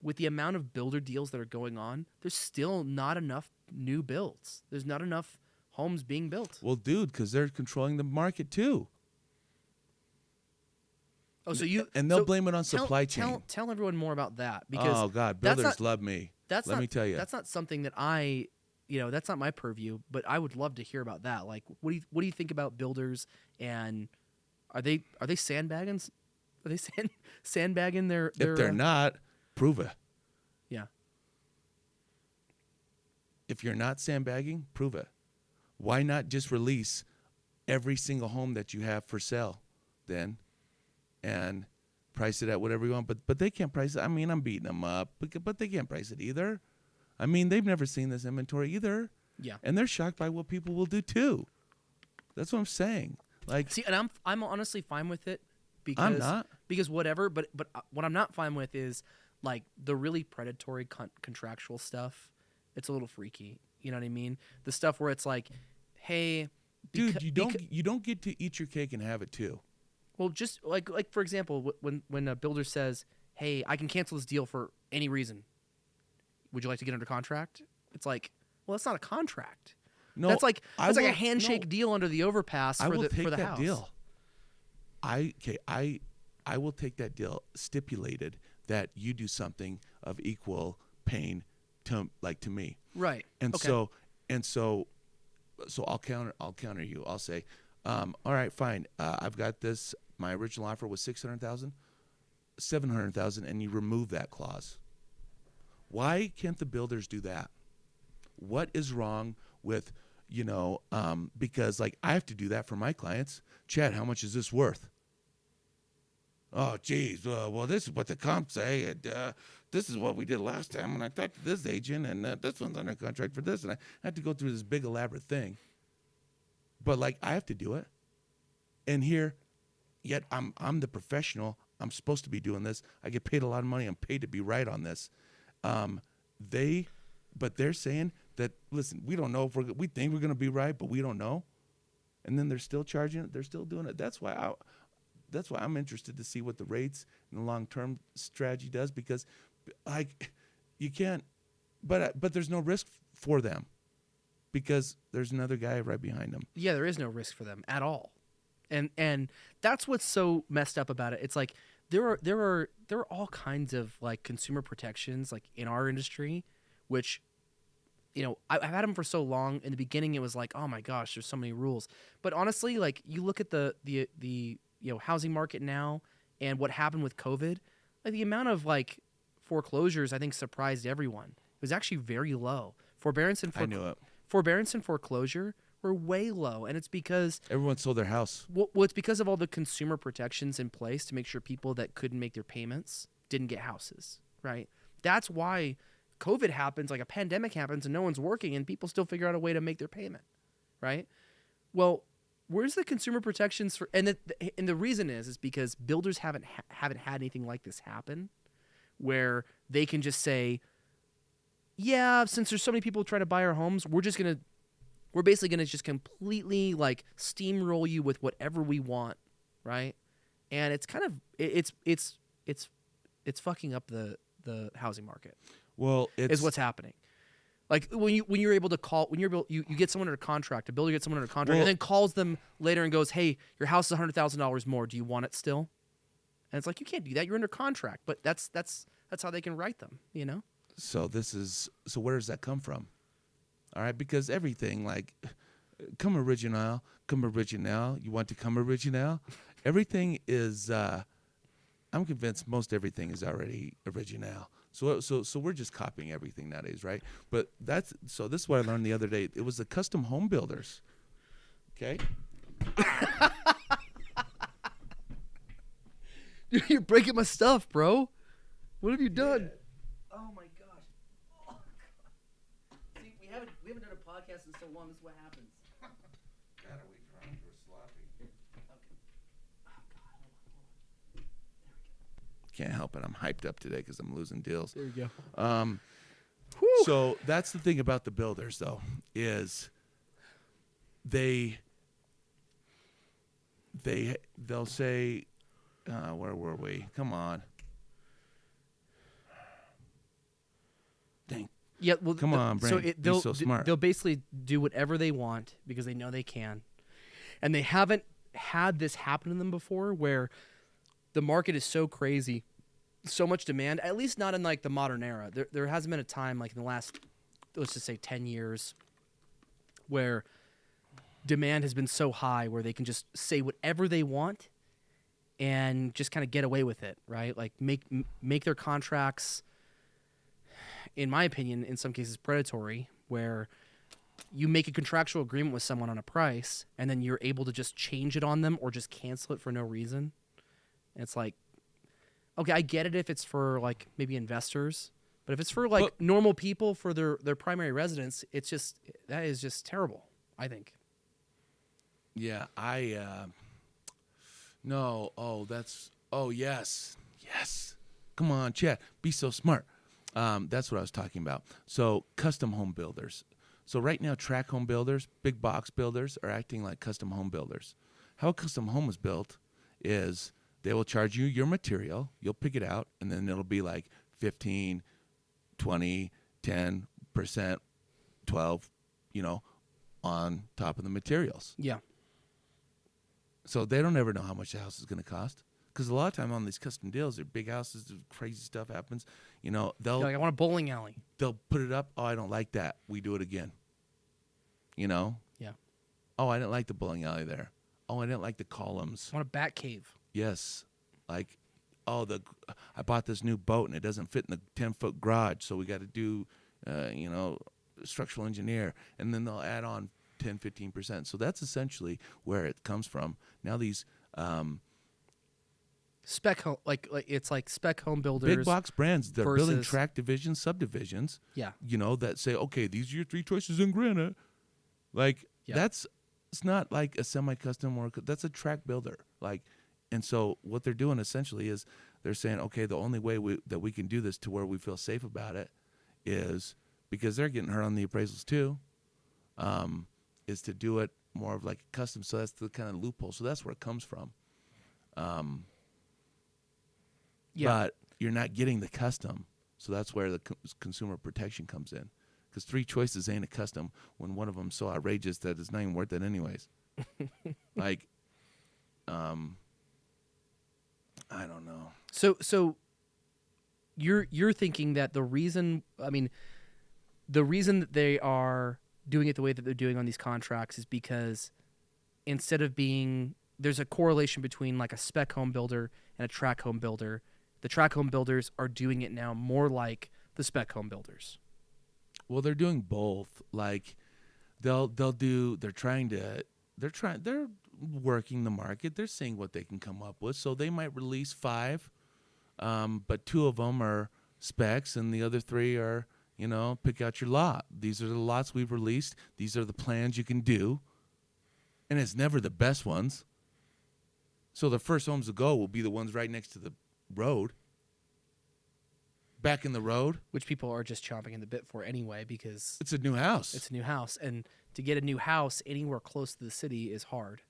with the amount of builder deals that are going on, there's still not enough new builds. There's not enough homes being built. Well, dude, because they're controlling the market too. Oh, so they'll blame it on supply chain. Tell everyone more about that, because oh God, builders love me. Let me tell you, that's not something that that's not my purview. But I would love to hear about that. Like, what do you think about builders, and are they sandbagging? Are they sandbagging their? If they're not, prove it. Yeah. If you're not sandbagging, prove it. Why not just release every single home that you have for sale, then? And price it at whatever you want, but they can't price it. I mean, I'm beating them up, but they can't price it either. I mean, they've never seen this inventory either. Yeah, and they're shocked by what people will do too. That's what I'm saying. Like, see, and I'm honestly fine with it because I'm not, because whatever. But what I'm not fine with is like the really predatory contractual stuff. It's a little freaky. You know what I mean? The stuff where it's like, hey, dude, you don't get to eat your cake and have it too. Well, just like for example, when a builder says, "Hey, I can cancel this deal for any reason. Would you like to get under contract?" It's like, well, that's not a contract. No, that's like a handshake deal under the overpass for the house. I will take that deal. I will take that deal stipulated that you do something of equal pain to me. Right. And so I'll counter you. I'll say, all right, fine. I've got this. My original offer was $600,000, $700,000, and you remove that clause. Why can't the builders do that? What is wrong with, because like I have to do that for my clients. Chad, how much is this worth? Oh, geez. Well, this is what the comps say. And, this is what we did last time. And I talked to this agent, and this one's under contract for this. And I had to go through this big elaborate thing. But like I have to do it. And here, yet I'm the professional. I'm supposed to be doing this. I get paid a lot of money. I'm paid to be right on this. But they're saying that, listen, we don't know if we think we're going to be right, but we don't know. And then they're still charging it. They're still doing it. That's why I'm interested to see what the rates and the long-term strategy does, because like you can't, but there's no risk for them because there's another guy right behind them. Yeah, there is no risk for them at all. And that's what's so messed up about it. It's like there are all kinds of like consumer protections like in our industry, which I've had them for so long. In the beginning, it was like, oh my gosh, there's so many rules. But honestly, like you look at the housing market now and what happened with COVID, like the amount of like foreclosures I think surprised everyone. It was actually very low. Forbearance and foreclosure were way low, and it's because everyone sold their house. Well, it's because of all the consumer protections in place to make sure people that couldn't make their payments didn't get houses, right? That's why COVID happens, like a pandemic happens, and no one's working, and people still figure out a way to make their payment, right? Well, where's the consumer protections for? And the reason is because builders haven't had anything like this happen, where they can just say, yeah, since there's so many people trying to buy our homes, we're basically gonna just completely like steamroll you with whatever we want, right? And it's kind of it's fucking up the housing market. Well, is what's happening. Like when you're able to call, you get someone under contract, a builder gets someone under contract, and then calls them later and goes, "Hey, your house is $100,000 more. Do you want it still?" And it's like, you can't do that. You're under contract. But that's how they can write them, So where does that come from? All right, because everything like come original. You want to come original? Everything is. I'm convinced most everything is already original. So we're just copying everything nowadays, right? But this is what I learned the other day. It was the custom home builders. Okay. Dude, you're breaking my stuff, bro. What have you done? Yeah. Oh my gosh. Oh god. See, we haven't done a podcast in so long. This is what happens. God, are we drunk or sloppy? Okay. Oh god, hold on. There we go. Can't help it. I'm hyped up today because I'm losing deals. There you go. So that's the thing about the builders, though, is they'll say, where were we? Come on. Yeah, well, Come on, Brain. Be so smart. They'll basically do whatever they want because they know they can, and they haven't had this happen to them before, where the market is so crazy, so much demand. At least not in like the modern era. There hasn't been a time like in the last, let's just say 10 years, where demand has been so high where they can just say whatever they want and just kind of get away with it, right? Like make their contracts, in my opinion, in some cases predatory, where you make a contractual agreement with someone on a price and then you're able to just change it on them or just cancel it for no reason. And it's like, okay, I get it if it's for like maybe investors, but if it's for like normal people for their primary residence, that is just terrible, I think. Yeah, no. Yes. Come on, Chad. Be so smart. That's what I was talking about. So custom home builders. So right now, track home builders, big box builders are acting like custom home builders. How a custom home is built is they will charge you your material. You'll pick it out, and then it'll be like 15, 20, 10%, 12, on top of the materials. Yeah. So they don't ever know how much the house is going to cost. Because a lot of time on these custom deals, they're big houses, crazy stuff happens. They'll You're like, I want a bowling alley. They'll put it up. Oh, I don't like that. We do it again. Yeah. Oh, I didn't like the bowling alley there. Oh, I didn't like the columns. I want a bat cave. Yes. Like, I bought this new boat and it doesn't fit in the 10-foot garage, so we got to do, structural engineer. And then they'll add on 10, 15%. So that's essentially where it comes from. Now these spec home, like it's like spec home builders, big box brands, they're building versus tract divisions, subdivisions. Yeah. That say, okay, these are your 3 choices in granite. Like it's not like a semi-custom or that's a tract builder. Like, and so what they're doing essentially is they're saying, okay, the only way that we can do this to where we feel safe about it is because they're getting hurt on the appraisals too. Is to do it more of like custom. So that's the kind of loophole. So that's where it comes from. But you're not getting the custom. So that's where the consumer protection comes in. Because 3 choices ain't a custom when one of them's so outrageous that it's not even worth it anyways. Like, I don't know. So you're thinking that the reason that they are doing it the way that they're doing on these contracts is because instead of there's a correlation between like a spec home builder and a track home builder. The track home builders are doing it now more like the spec home builders. Well, they're doing both. Like they're working the market. They're seeing what they can come up with. So they might release 5, but 2 of them are specs and the other 3 are, pick out your lot. These are the lots we've released. These are the plans you can do. And it's never the best ones. So the first homes to go will be the ones right next to the road. Back in the road. Which people are just chomping in the bit for anyway because it's a new house. It's a new house. And to get a new house anywhere close to the city is hard.